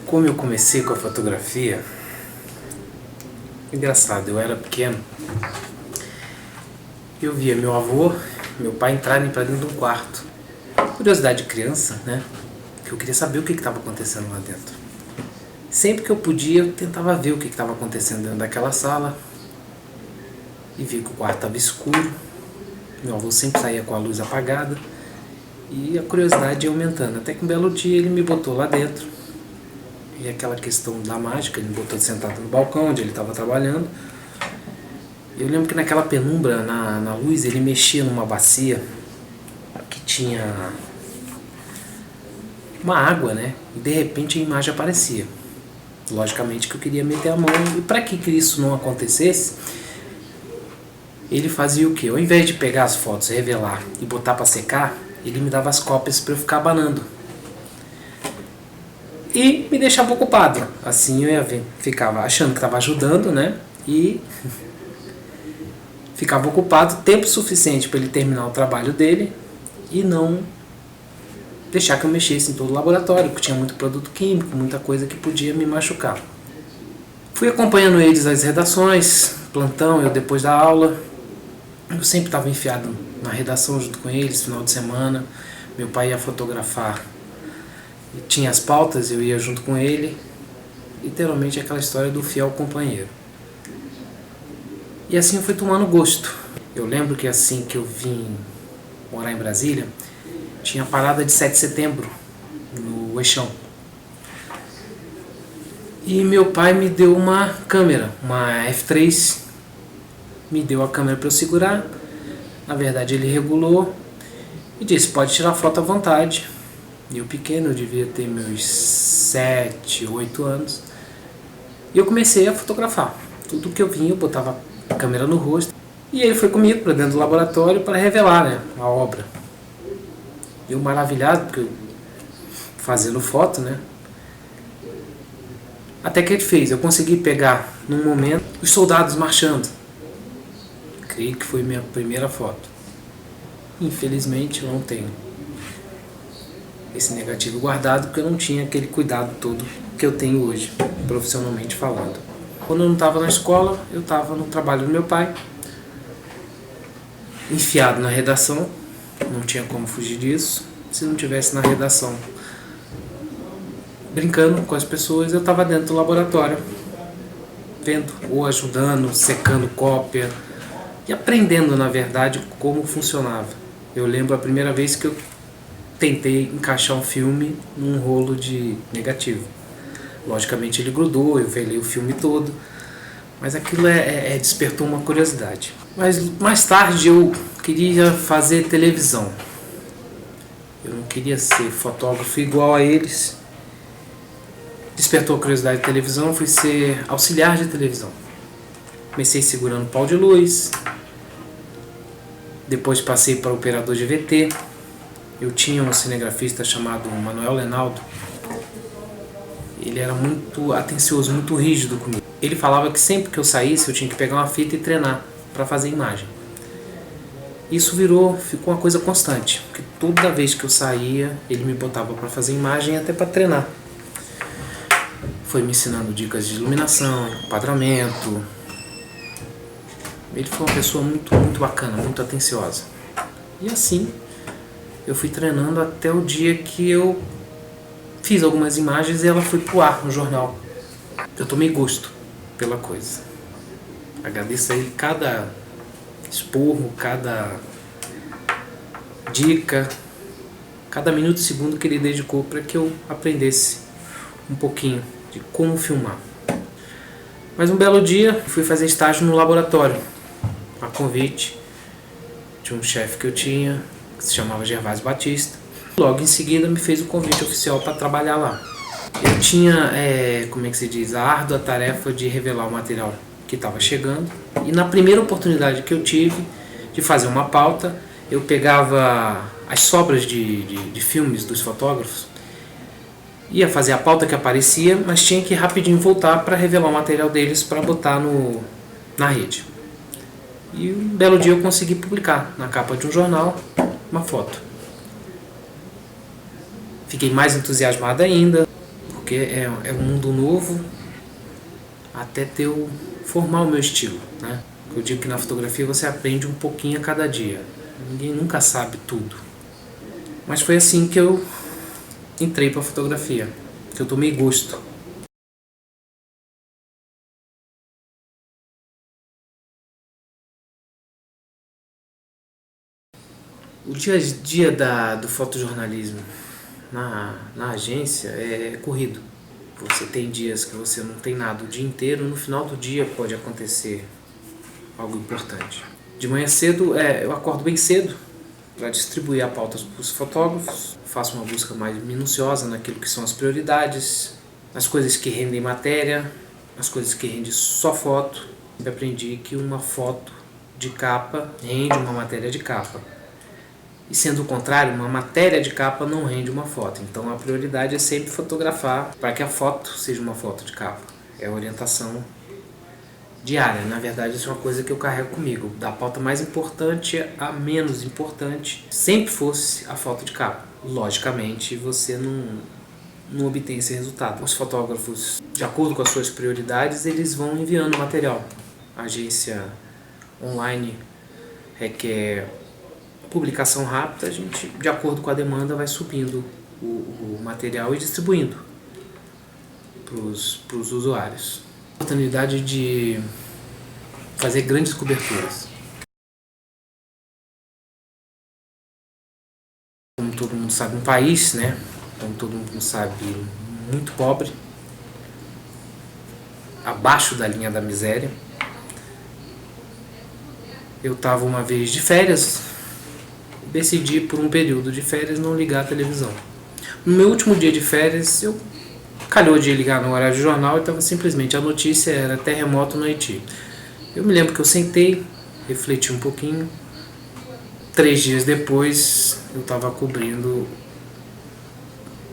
Como eu comecei com a fotografia, engraçado, eu era pequeno, eu via meu avô, meu pai entrarem para dentro de um quarto. Curiosidade de criança, né? Que eu queria saber o que estava acontecendo lá dentro. Sempre que eu podia, eu tentava ver o que estava acontecendo dentro daquela sala e via que o quarto estava escuro. Meu avô sempre saía com a luz apagada e a curiosidade ia aumentando. Até que um belo dia ele me botou lá dentro. E aquela questão da mágica, ele me botou sentado no balcão onde ele estava trabalhando. Eu lembro que naquela penumbra, na luz, ele mexia numa bacia que tinha uma água, né? E de repente a imagem aparecia. Logicamente que eu queria meter a mão. E para que isso não acontecesse, ele fazia o quê? Ao invés de pegar as fotos, revelar e botar para secar, ele me dava as cópias para eu ficar abanando. E me deixava ocupado. Assim eu ia ver, ficava achando que estava ajudando, né? E ficava ocupado tempo suficiente para ele terminar o trabalho dele e não deixar que eu mexesse em todo o laboratório, porque tinha muito produto químico, muita coisa que podia me machucar. Fui acompanhando eles às redações, plantão, eu depois da aula. Eu sempre estava enfiado na redação junto com eles, final de semana. Meu pai ia fotografar, tinha as pautas, eu ia junto com ele. Literalmente aquela história do fiel companheiro. E assim eu fui tomando gosto. Eu lembro que assim que eu vim morar em Brasília, tinha a parada de 7 de setembro, no Eixão. E meu pai me deu uma câmera, uma F3, me deu a câmera para eu segurar. Na verdade ele regulou e disse, pode tirar foto à vontade. E eu pequeno, eu devia ter meus 7, 8 anos. E eu comecei a fotografar. Tudo que eu vinha eu botava a câmera no rosto. E ele foi comigo para dentro do laboratório para revelar, né, a obra. Eu maravilhado, porque eu fazendo foto, né? Até que ele fez, eu consegui pegar num momento os soldados marchando. Creio que foi minha primeira foto. Infelizmente eu não tenho esse negativo guardado, porque eu não tinha aquele cuidado todo que eu tenho hoje, profissionalmente falando. Quando eu não estava na escola, eu estava no trabalho do meu pai, enfiado na redação. Não tinha como fugir disso. Se não tivesse na redação brincando com as pessoas, eu estava dentro do laboratório, vendo, ou ajudando, secando cópia e aprendendo, na verdade, como funcionava. Eu lembro a primeira vez que eu tentei encaixar um filme num rolo de negativo. Logicamente ele grudou, eu velei o filme todo, mas aquilo despertou uma curiosidade. Mas mais tarde eu queria fazer televisão. Eu não queria ser fotógrafo igual a eles. Despertou a curiosidade de televisão, fui ser auxiliar de televisão. Comecei segurando pau de luz, depois passei para operador de VT. Eu tinha um cinegrafista chamado Manuel Lenaldo. Ele era muito atencioso, muito rígido comigo. Ele falava que sempre que eu saísse eu tinha que pegar uma fita e treinar para fazer imagem. Isso ficou uma coisa constante, porque toda vez que eu saía ele me botava para fazer imagem, até para treinar. Foi me ensinando dicas de iluminação, enquadramento. Ele foi uma pessoa muito, muito bacana, muito atenciosa. E assim eu fui treinando até o dia que eu fiz algumas imagens e ela foi pro ar no jornal. Eu tomei gosto pela coisa. Agradeço a ele cada esporro, cada dica, cada minuto e segundo que ele dedicou para que eu aprendesse um pouquinho de como filmar. Mas um belo dia fui fazer estágio no laboratório, a convite de um chefe que eu tinha, que se chamava Gervásio Batista. Logo em seguida me fez o convite oficial para trabalhar lá. Eu tinha, a árdua tarefa de revelar o material que estava chegando. E na primeira oportunidade que eu tive de fazer uma pauta, eu pegava as sobras de filmes dos fotógrafos, ia fazer a pauta que aparecia, mas tinha que rapidinho voltar para revelar o material deles para botar na rede. E um belo dia eu consegui publicar na capa de um jornal uma foto. Fiquei mais entusiasmado ainda, porque é um mundo novo até formar o meu estilo, né? Eu digo que na fotografia você aprende um pouquinho a cada dia. Ninguém nunca sabe tudo. Mas foi assim que eu entrei para a fotografia, que eu tomei gosto. O dia a dia do fotojornalismo na agência é corrido. Você tem dias que você não tem nada o dia inteiro, no final do dia pode acontecer algo importante. De manhã cedo, eu acordo bem cedo para distribuir a pauta para os fotógrafos, faço uma busca mais minuciosa naquilo que são as prioridades, as coisas que rendem matéria, as coisas que rendem só foto. Eu aprendi que uma foto de capa rende uma matéria de capa. E sendo o contrário, uma matéria de capa não rende uma foto. Então a prioridade é sempre fotografar para que a foto seja uma foto de capa. É a orientação diária. Na verdade, isso é uma coisa que eu carrego comigo. Da pauta mais importante a menos importante, sempre fosse a foto de capa. Logicamente, você não obtém esse resultado. Os fotógrafos, de acordo com as suas prioridades, eles vão enviando material. A agência online requer publicação rápida, a gente, de acordo com a demanda, vai subindo o material e distribuindo para os usuários. A oportunidade de fazer grandes coberturas. Como todo mundo sabe, um país, né? Como todo mundo sabe, muito pobre, abaixo da linha da miséria. Eu estava uma vez de férias, decidi por um período de férias não ligar a televisão. No meu último dia de férias, calhou de ligar no horário de jornal e estava simplesmente, a notícia era terremoto no Haiti. Eu me lembro que eu sentei, refleti um pouquinho. 3 dias depois, eu estava cobrindo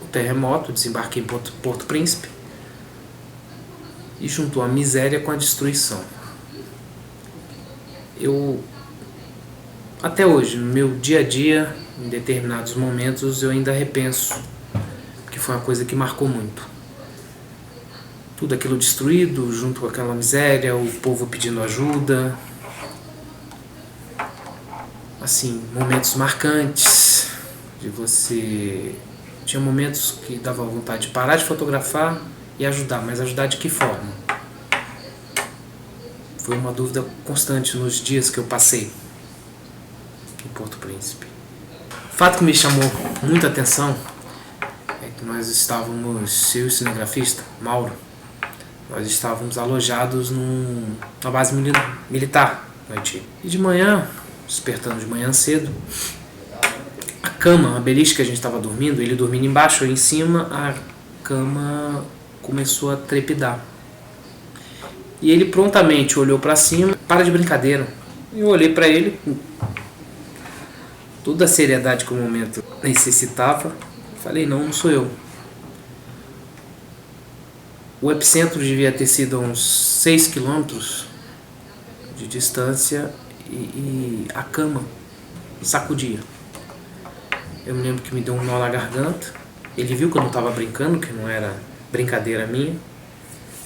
o terremoto, desembarquei em Porto Príncipe e juntou a miséria com a destruição. Até hoje, no meu dia a dia, em determinados momentos, eu ainda repenso, que foi uma coisa que marcou muito. Tudo aquilo destruído, junto com aquela miséria, o povo pedindo ajuda. Assim, momentos marcantes de você... Tinha momentos que dava vontade de parar de fotografar e ajudar, mas ajudar de que forma? Foi uma dúvida constante nos dias que eu passei em Porto Príncipe. O fato que me chamou muita atenção é que nós estávamos, eu e o cinegrafista, Mauro, nós estávamos alojados na base militar no Haiti. E de manhã, despertando de manhã cedo, a cama, a beliche que a gente estava dormindo, ele dormindo embaixo, eu em cima, a cama começou a trepidar. E ele prontamente olhou para cima, para de brincadeira. Eu olhei para ele, com toda a seriedade que o momento necessitava, falei, não sou eu. O epicentro devia ter sido a uns 6 quilômetros de distância e a cama sacudia. Eu me lembro que me deu um nó na garganta. Ele viu que eu não estava brincando, que não era brincadeira minha.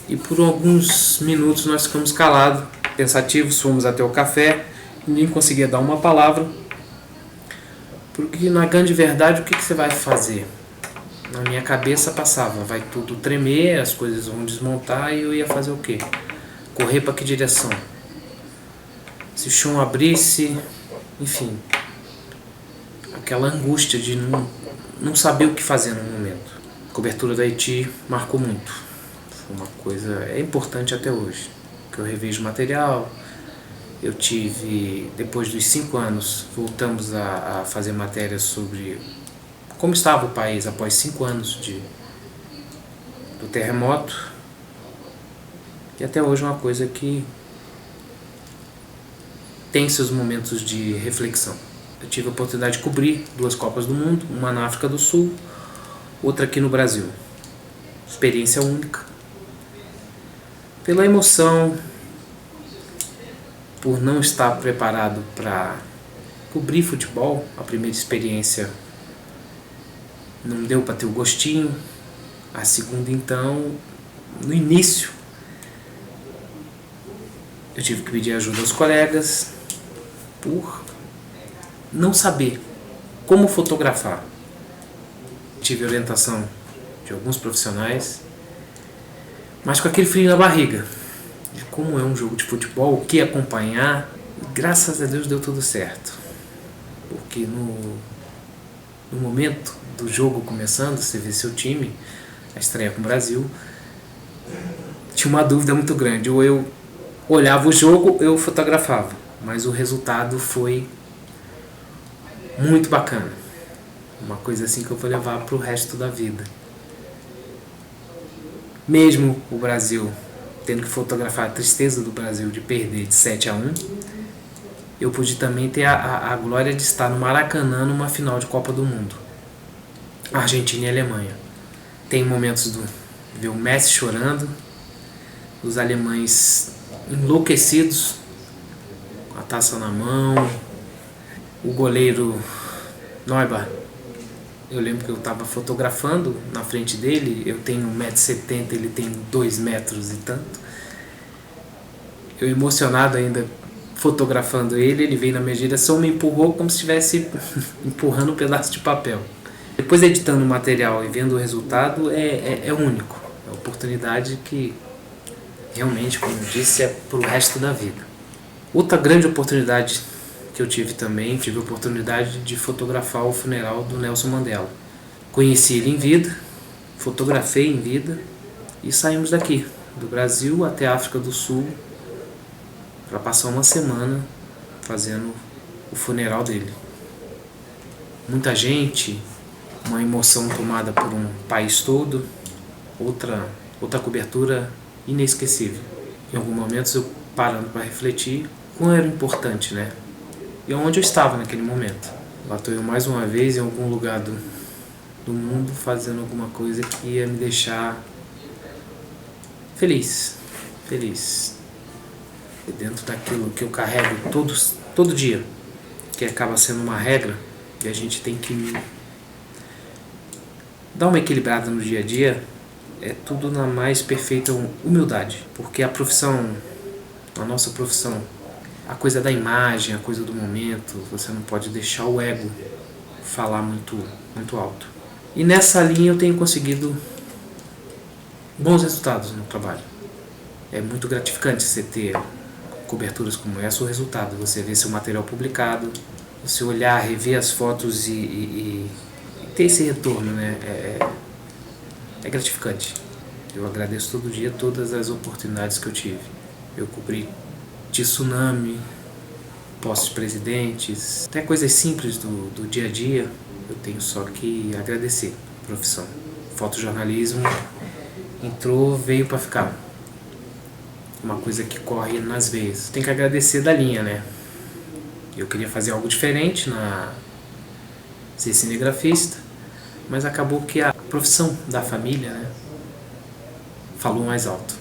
E por alguns minutos nós ficamos calados, pensativos, fomos até o café, ninguém conseguia dar uma palavra. Porque na grande verdade, o que você vai fazer? Na minha cabeça passava, vai tudo tremer, as coisas vão desmontar e eu ia fazer o quê? Correr para que direção? Se o chão abrisse, enfim, aquela angústia de não saber o que fazer no momento. A cobertura do Haiti marcou muito. Foi uma coisa, é importante até hoje, que eu revejo material. Eu tive, depois dos 5 anos, voltamos a fazer matérias sobre como estava o país após 5 anos do terremoto. E até hoje é uma coisa que tem seus momentos de reflexão. Eu tive a oportunidade de cobrir 2 Copas do Mundo, uma na África do Sul, outra aqui no Brasil. Experiência única. Pela emoção, por não estar preparado para cobrir futebol, a primeira experiência não deu para ter o gostinho, A segunda, então, no início, eu tive que pedir ajuda aos colegas por não saber como fotografar. Tive orientação de alguns profissionais, mas com aquele frio na barriga de como é um jogo de futebol, o que acompanhar. E graças a Deus deu tudo certo, porque no momento do jogo começando, você vê seu time, a estreia com o Brasil, tinha uma dúvida muito grande: ou eu olhava o jogo, eu fotografava. Mas o resultado foi muito bacana, uma coisa assim que eu vou levar para o resto da vida. Mesmo o Brasil tendo que fotografar a tristeza do Brasil de perder de 7-1, eu pude também ter a glória de estar no Maracanã numa final de Copa do Mundo, Argentina e Alemanha. Tem momentos de ver o Messi chorando, os alemães enlouquecidos, com a taça na mão, o goleiro Neuber. Eu lembro que eu estava fotografando na frente dele, eu tenho 1,70 m, ele tem 2 metros e tanto. Eu emocionado ainda fotografando ele, ele veio na minha direção, me empurrou como se estivesse empurrando um pedaço de papel. Depois editando o material e vendo o resultado, é único. É uma oportunidade que realmente, como eu disse, é para o resto da vida. Outra grande oportunidade que eu tive também, tive a oportunidade de fotografar o funeral do Nelson Mandela. Conheci ele em vida, fotografei em vida e saímos daqui, do Brasil até a África do Sul, para passar uma semana fazendo o funeral dele. Muita gente, uma emoção tomada por um país todo, outra cobertura inesquecível. Em alguns momentos eu parando para refletir como era importante, né? E onde eu estava naquele momento. Lá estou eu mais uma vez em algum lugar do mundo fazendo alguma coisa que ia me deixar feliz. E dentro daquilo que eu carrego todo dia, que acaba sendo uma regra, e a gente tem que dar uma equilibrada no dia a dia, é tudo na mais perfeita humildade. Porque a nossa profissão, a coisa da imagem, a coisa do momento, você não pode deixar o ego falar muito alto. E nessa linha eu tenho conseguido bons resultados no trabalho. É muito gratificante você ter coberturas como essa, o resultado, você ver seu material publicado, você olhar, rever as fotos e ter esse retorno, né? É gratificante. Eu agradeço todo dia todas as oportunidades que eu tive. Eu cobri tsunami, postos de presidentes, até coisas simples do dia a dia, eu tenho só que agradecer a profissão. Fotojornalismo veio para ficar. Uma coisa que corre nas veias. Tem que agradecer da linha, né? Eu queria fazer algo diferente, ser cinegrafista, mas acabou que a profissão da família, né, falou mais alto.